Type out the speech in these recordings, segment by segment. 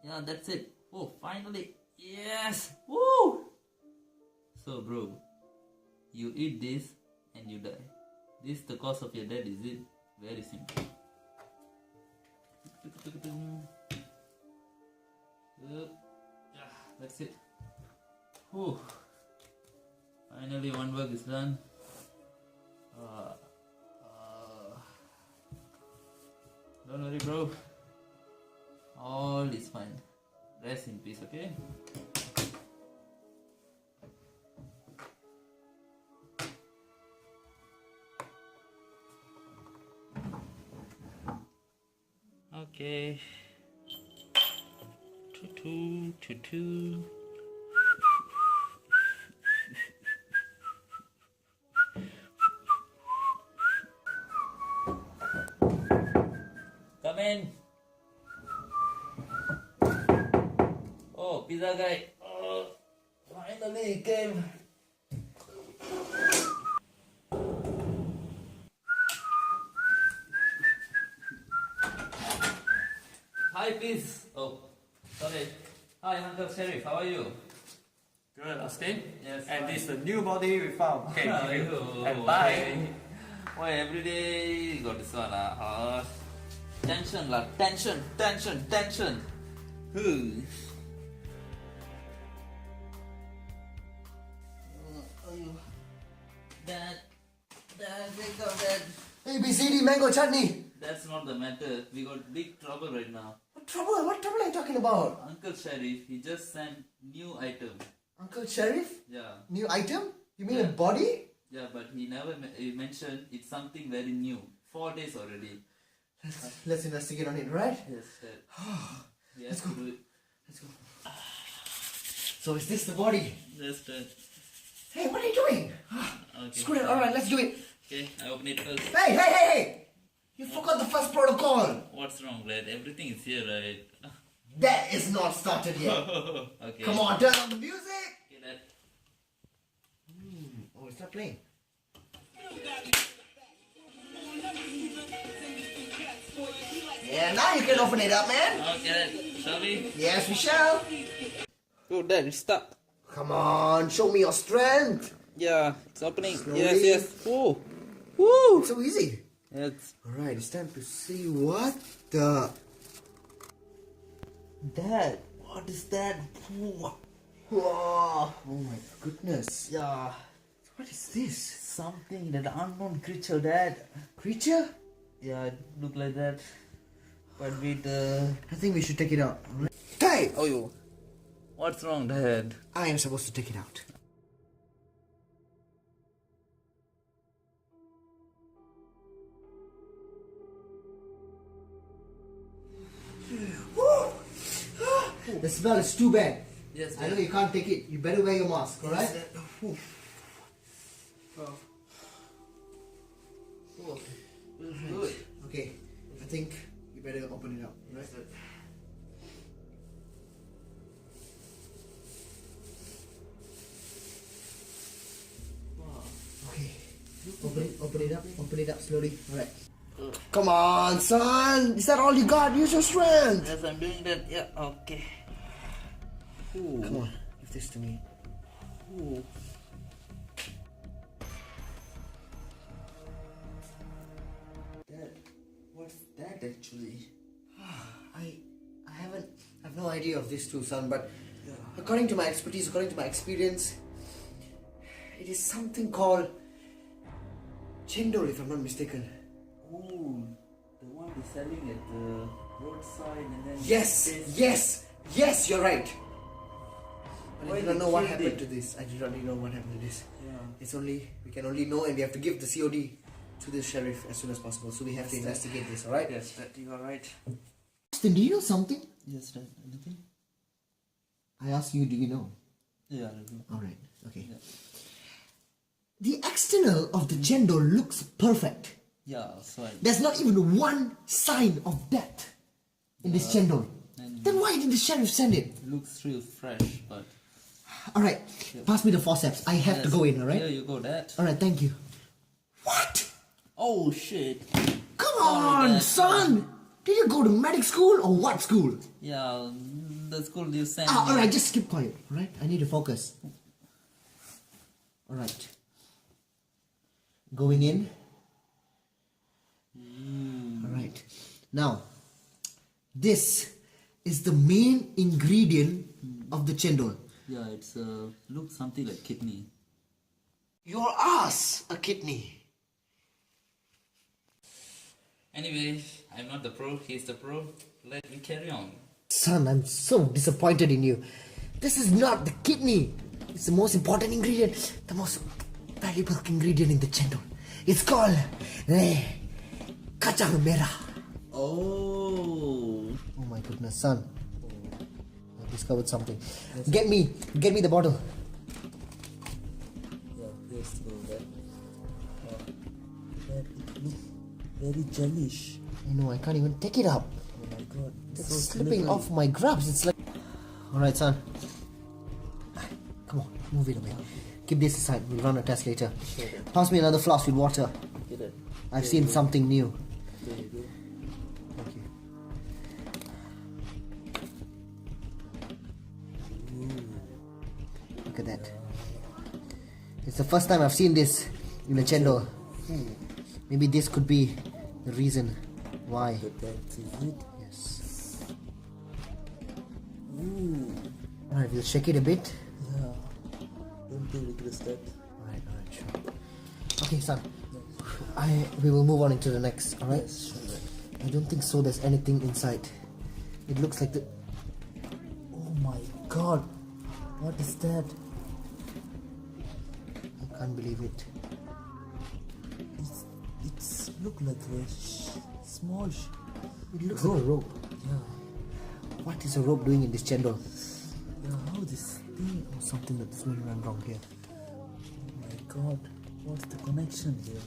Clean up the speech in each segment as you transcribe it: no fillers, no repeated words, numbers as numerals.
Yeah, that's it. Oh, finally. Yes. Woo. So, bro, you eat this and you die. This the cause of your death, is it? Very simple. Yeah, that's it. Whew. Finally, one work is done. Don't worry, bro. All is fine. Rest in peace, okay? Okay. Two. Come in. Oh, pizza guy. Oh, finally he came. Hi, please. Oh, sorry. Hi, Uncle Sheriff. How are you? Good, Austin. Yes. And this is the new body we found. Okay, give you. And Okay. bye. Why every day you got this one? Tension, lah. Tension. Dad, wake up, Dad. ABCD mango chutney. That's not the matter. We got big trouble right now. What trouble? What trouble are you talking about? Uncle Sheriff, he just sent new item. Uncle Sheriff? Yeah. New item? You mean Yeah. a body? Yeah, but he never he mentioned it's something very new. 4 days already. Let's investigate on it, right? Yes, Dad. Yes, Let's go. do it. Let's go. So is this the body? Yes, Dad. Hey, what are you doing? Okay. Screw it. Alright, let's do it. Okay, I open it first. Hey! You forgot the first protocol. What's wrong, Dad? Everything is here, right? That is not started yet. Okay. Come on, turn on the music. Okay, Dad. Oh, it's not playing. Yeah, now you can open it up, man. Okay, Dad. Shall we? Yes, we shall. Oh, Dad, it's stuck. Come on, show me your strength. Yeah, it's opening. Slowly. Yes. Woo. Woo. So easy. Yes. Alright, it's time to see what the... Dad, what is that? Whoa. Oh my goodness. Yeah. What is this? Something, that unknown creature, Dad. Creature? Yeah, it look like that. But with I think we should take it out. Alright. Hey! Oh, you. What's wrong, Dad? I am supposed to take it out. The smell is too bad. Yes, I know you can't take it. You better wear your mask, alright? Oh. Good. Okay, I think you better open it up, right? Okay, open it up slowly. Alright. Come on, son! Is that all you got? Use your strength! Yes, I'm doing that. Yeah, okay. Ooh. Come on, give this to me. Ooh. Dad, what's that actually? I have no idea of this too, son, but according to my expertise, according to my experience, it is something called Cendol, if I'm not mistaken. Ooh, the one they're selling at the roadside and then... Yes, you're right. But Why I do not they know what killed happened it? to this. I do not know what happened to this. Yeah. It's only, we can only know, and we have to give the COD to the sheriff as soon as possible. So we have to investigate this, alright? Yes, Dad, you are right. Austin, do you know something? Yes, Dad. Anything? I asked you, do you know? Yeah, I do. Alright, okay. Yeah. The external of the Cendol looks perfect. Yeah, so I... There's not even one sign of death in this Cendol. And Then why did the sheriff send it? it looks real fresh, but... Alright, pass me the forceps. I have to go in, alright? Here you go, Dad. Alright, thank you. What? Oh, shit. Come on, Dad. son! Did you go to medic school or what school? Yeah, the school you sent Ah, me. alright, just keep quiet, alright? I need to focus. Alright. Going in. Alright. Now, this is the main ingredient of the chendol. Yeah, it's looks something like kidney. Your ass, a kidney. Anyway, I'm not the pro, he's the pro. Let me carry on. Son, I'm so disappointed in you. This is not the kidney. It's the most important ingredient, the most valuable ingredient in the chendol. It's called kacang merah. Oh. Oh my goodness, son. I discovered something. Get me the bottle. Yeah, let's go that. That it looks very jellish. I know, I can't even take it up. Oh my god. It's so slipping slippery. off my grabs. It's like... Alright, son. Come on, move it away. Keep this aside. We'll run a test later. Sure. Pass me another flask with water. Get it. I've seen something new. There you go. Thank you. Look at that. It's the first time I've seen this in a chendol. Maybe this could be the reason why. That is it. Yes. Ooh. Alright, we'll shake it a bit. Yeah. Don't you regret that? Alright, sure. Okay, son. We will move on into the next, alright? Yes, sure. I don't think so there's anything inside. It looks like the... Oh my god. What is that? I can't believe it. It's look like a small It looks like a rope. yeah. What is a rope doing in this chendol? Yeah, how this thing Or something that's going wrong here. oh my god. What's the connection here?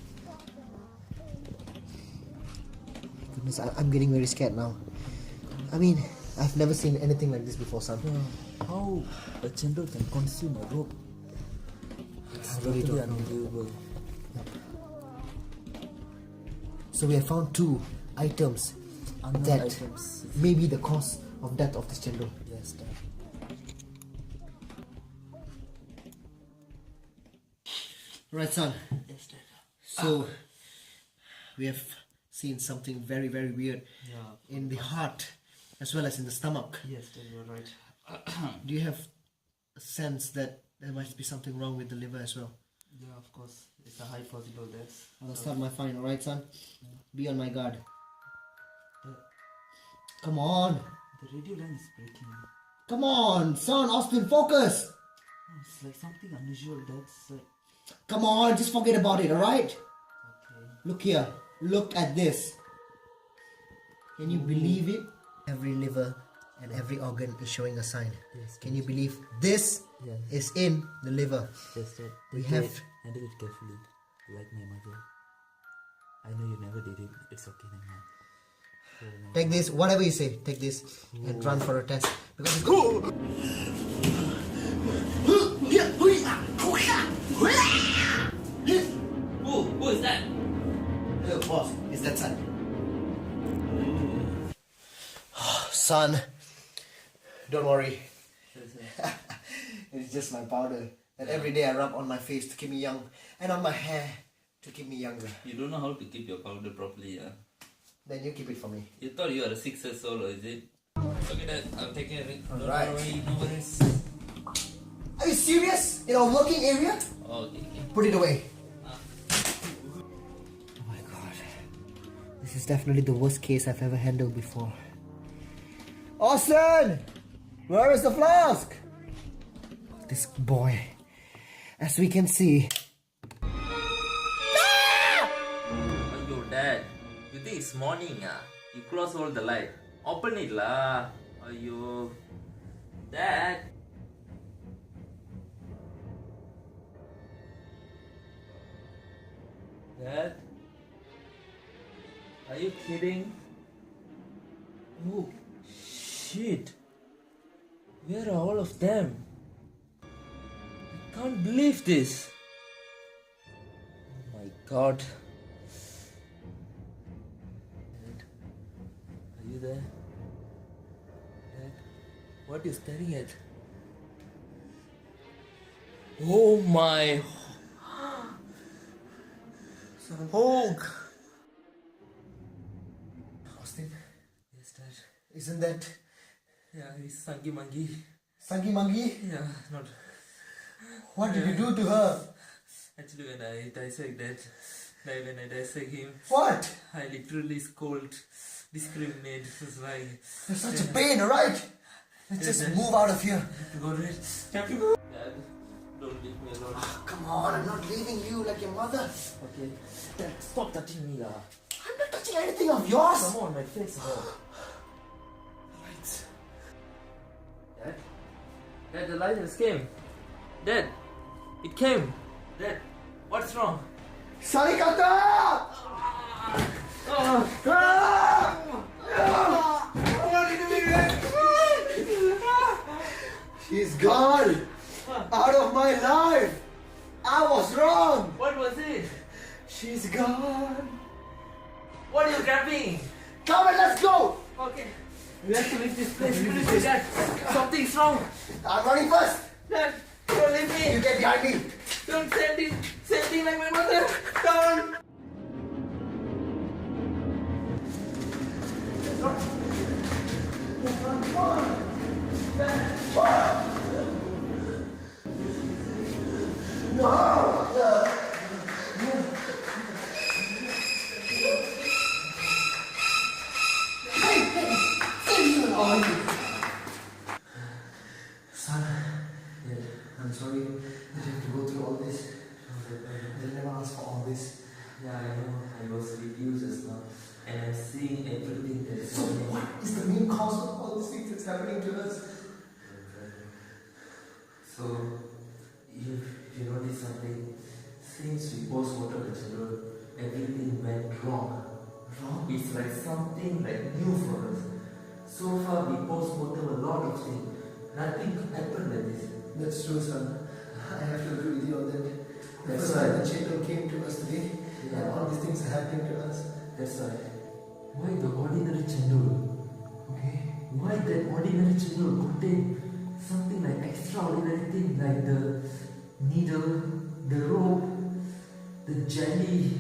Goodness, I'm getting very scared now. I mean, I've never seen anything like this before, son. Yeah. How a chendol can consume a rope? It's I really totally don't know. unbelievable. So we have found two items Unknown that items. may be the cause of death of this chendol. Yes, Dad. Right, son. Yes, Dad. So we have seen something very, very weird Yeah. in the heart as well as in the stomach. Yes, Dad, you're right. Do you have a sense that there might be something wrong with the liver as well? Yeah, of course. It's a high possible death. I'll start my fine, alright, son? Be on my guard. The, Come on! the radio line is breaking. Come on, son! Austin, focus! Oh, it's like something unusual. That's like Come on, just forget about it, alright? okay. Look here. Look at this. Can you believe it? Every liver and every organ is showing a sign. Yes, Can you believe this Yes. is in the liver? Yes, Dad. We Take have- it. Handle it carefully, like my mother. I know you never did it. It's okay, Nana. Oh, Take this, whatever you say, take this and run for a test. Because it's good. Who is that? Hey, boss, it's that son. Son, don't worry. It's just my powder that every day I rub on my face to keep me young and on my hair to keep me younger. You don't know how to keep your powder properly, yeah? Then you keep it for me. You thought you are a 6 years old, or is it? Okay, Dad. I'm taking it. Don't Alright. worry, no worries. Are you serious? In our working area? Okay. Put it away. Oh my god. This is definitely the worst case I've ever handled before. Austin! Where is the flask? This boy. As we can see. Yo, Dad. You think it's morning, ah? You close all the light. Open it, lah. Ayo. Dad. Dad? Are you kidding? Oh, shit. Where are all of them? I can't believe this. Oh my god. there? Dad? What are you staring at? Oh my! Hulk! Austin, Yes, Dad. isn't that Yeah, he's Sangi Mangi. Sangi Mangi? Yeah, not. What did you do to her? Actually, when I dissect that, like when I dissect him, What? I literally scold, discriminate. It's like. You're such a pain, alright? Let's just move out of here. Go to it. Dad, don't leave me alone. Oh, come on, I'm not leaving you like your mother. Okay. Dad, stop touching me, lah. I'm not touching anything of yours. Come on, my face. Lights. Dad? Dad, the license came. Dad, it came. Dad, what's wrong? Sarikata! What are you doing? She's gone. Out of my life. I was wrong. What was it? She's gone. What are you grabbing? Come and let's go. Okay. We have to leave this place. Seriously, Dad. Something's wrong. I'm running first. Dad, don't leave You me. get behind me. Don't send it like my mother. Don't. Son, I'm sorry that you have to go through all this. They'll never ask for all this. Yeah, I know. I was reduced just now. And I'm seeing everything that is So happening. what is the main cause of all these things that's happening to us? So, if you notice something, since we post-mortem the children, everything went wrong. Wrong? It's like something like new for us. So far, we post-mortem a lot of things. Nothing happened like this. That's true, son. I have to agree with you on that. The That's first time right. the Cendol came to us today, Yeah. and all these things are happening to us. That's right. Why the ordinary chendol? Okay? Why that ordinary chendol contain something like extraordinary thing like the needle, the rope, the jelly,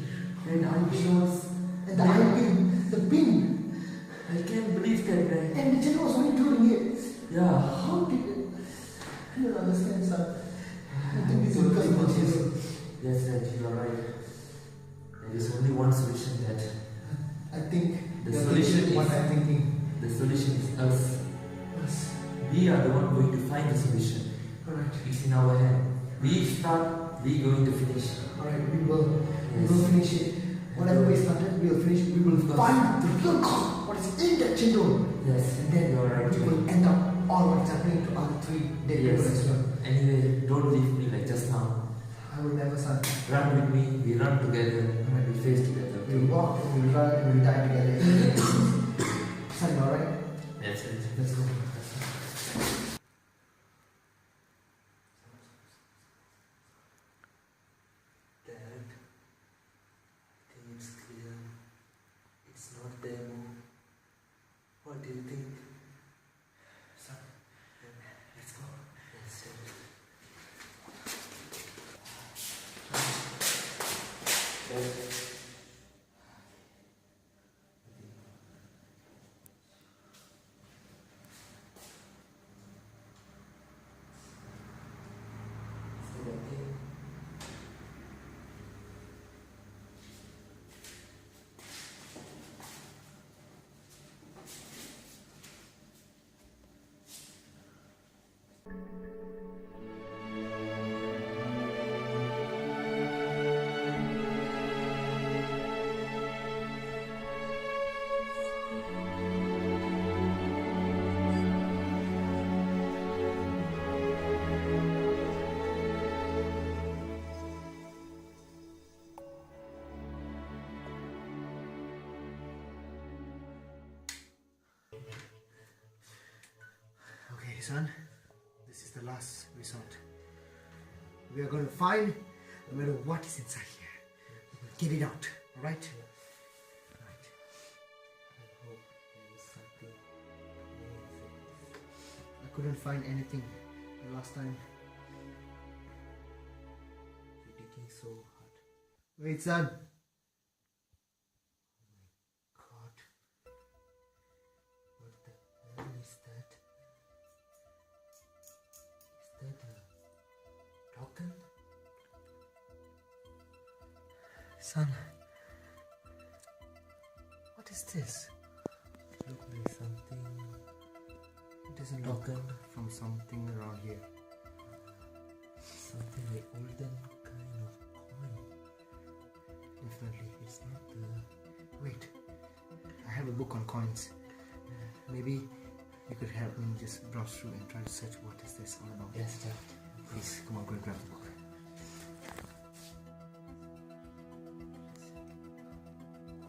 and albinos, And the eye pin, the pin, I can't believe that, right? and the Cendol was only doing it. Yeah. How did it? I don't understand, son. I think this is because of the Cendol. Yes, right, you are right. There is only one solution that I think The you're solution thinking what is- I'm thinking. the solution is us. Yes. We are the one going to find the solution. Alright. It's in our hand. We start, we going to finish. Alright, we will Yes. finish it. Whatever we started, we will finish. We will Of course. find the real cause, what is in that Cendol. Yes, And then you are right. we will end up all what's happening to our three dead people as Yes. well. Anyway, don't leave me like just now. I will never, son. Run with me, we run together, and we face together. We will walk, we will run, and we will die together. Son, alright? That's it. Let's go. Dad, I think it's clear. It's not demo. What do you think? Son, let's go. Yes, Dad. Is it okay? Okay, son. This is the last resort. We are going to find no matter what is inside here. We will get it out. Alright? Alright. I hope you will couldn't find anything the last time. You're digging so hard. Wait, son. Oh my god. What the hell is that? Is that a token? Son. What is this? Look like something. It doesn't look from something around here. Something like olden kind of coin. Definitely, it's not the. Wait, I have a book on coins. Maybe you could help me just browse through and try to search what is this all about. Yes, sir. Please come on, go and grab the book.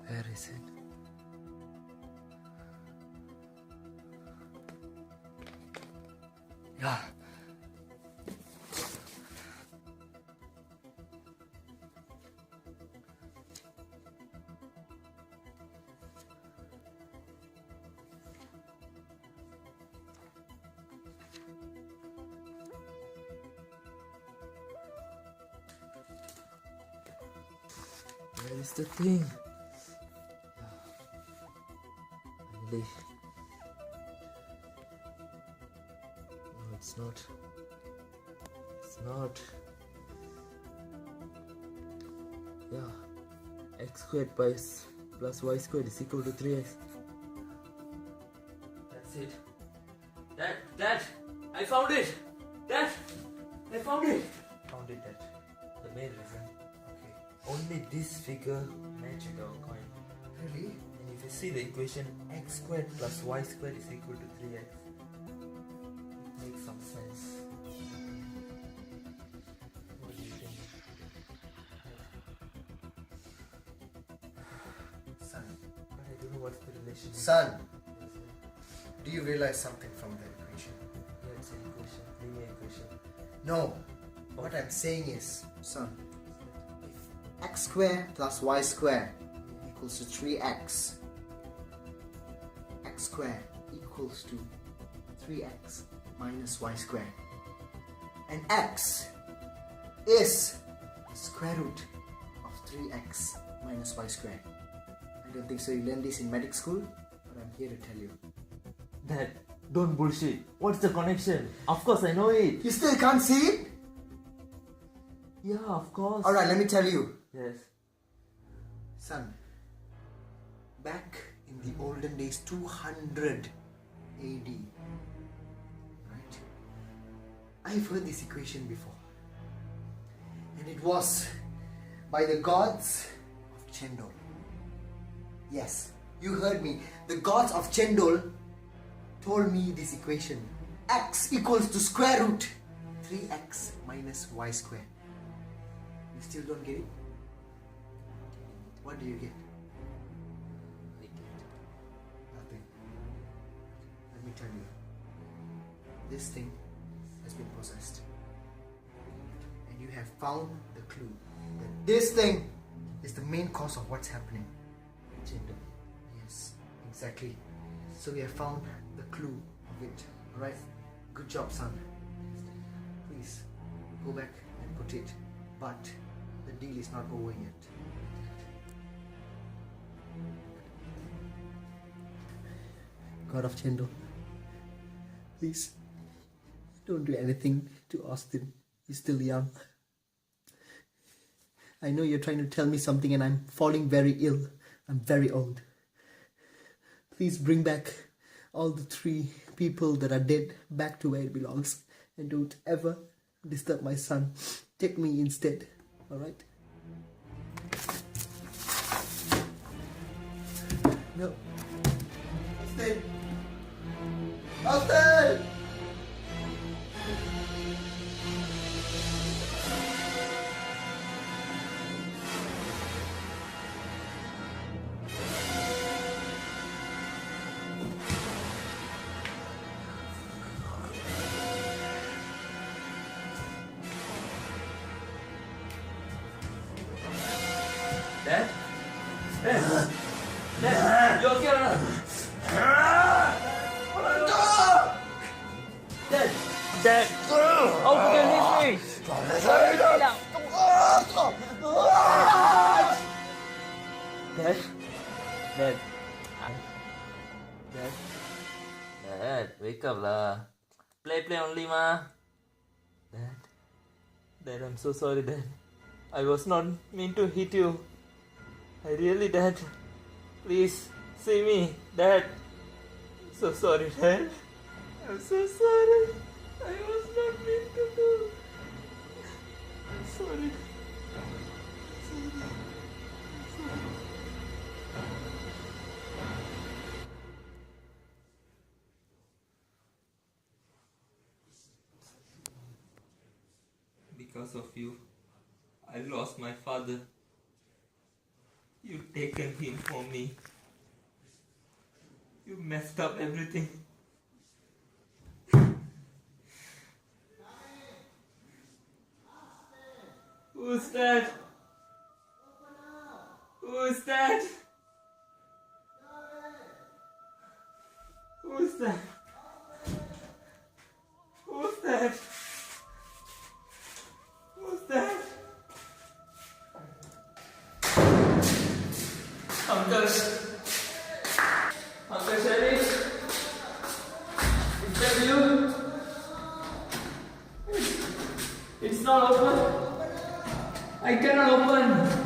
Where is it? Yeah. Where is the thing? Finally. No, it's not. It's not. Yeah. X squared plus y squared is equal to 3x. That's it. Dad! I found it! Dad! I found it! Found it, Dad. The main reason. Okay. Only this figure matched our coin. Really? And if you see the equation, x squared plus y squared is equal to 3x. It makes some sense. What do you think? Son. But I don't know what's the relation. Son, do you realize something from the equation? Yeah, it's an equation. Linear equation. No. What I'm saying is, son, if x squared plus y squared equals to 3x, x squared equals to 3x minus y squared, and x is the square root of 3x minus y squared. I don't think so you learned this in medic school, but I'm here to tell you. Dad, don't bullshit. What's the connection? Of course I know it. You still can't see it? Yeah, of course. Alright, let me tell you. Yes. Son, back in the olden days, 200 AD, right? I've heard this equation before. And it was by the gods of Cendol. Yes, you heard me. The gods of Cendol told me this equation. X equals to square root 3x minus y squared. You still don't get it? What do you get? Nothing. Let me tell you. This thing has been possessed. And you have found the clue that this thing is the main cause of what's happening. Cendol. Yes, exactly. So we have found the clue of it. Alright? Good job, son. Please, go back and put it. But the deal is not over yet. God of Cendol, please don't do anything to Austin. He's still young. I know you're trying to tell me something and I'm falling very ill. I'm very old. Please bring back all the 3 people that are dead back to where it belongs. And don't ever disturb my son. Take me instead. Alright? No. Austin! Austin! Dad? Dad? Dad? You okay or not? Dad! How could you leave me? Dad? Dad? Dad? Dad, wake up lah. Play only ma. Dad? Dad, I'm so sorry, Dad. I was not mean to hit you. I really, Dad. Please, see me, Dad. So sorry, Dad. I'm so sorry. I was not meant to do. I'm sorry. Because of you, I lost my father. You've taken him from me. You messed up everything. Who's that? Who's that? Who's that? Who's that? Who's that? Uncle Sharif? Is that you? It's not open. I cannot open.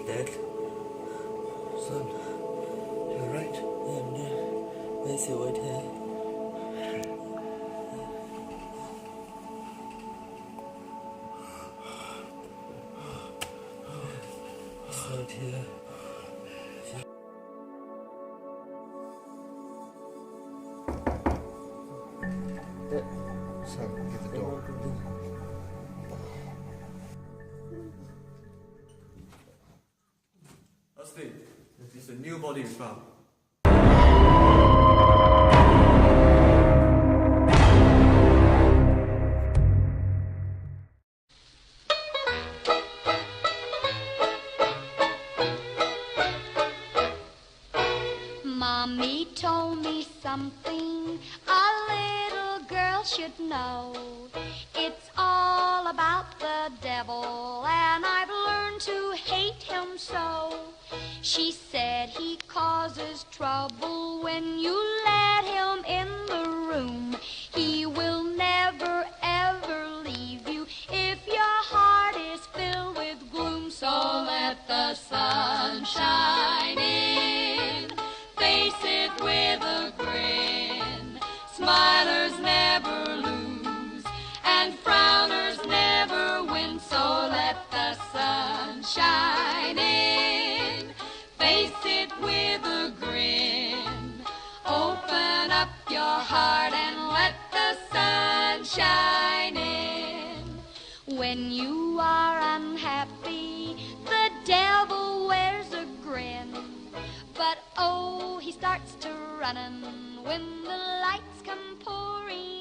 Dad? Son, you're right. Yeah, I'm there. Where's your white hair? It's not here. Son, get the door. Austin, it's a new body we found. Mommy told me something a little girl should know. It's all about the devil, and I've learned to hate him so. She said he causes trouble when you let him in the room. He will never ever leave you if your heart is filled with gloom. So let the sun shine in, face it with a grin. Smilers never lose, and frowners never win. So let the sun shine in, face it with a grin. Open up your heart and let the sun shine in. When you are unhappy, the devil wears a grin. But oh, he starts to runnin' when the lights come pouring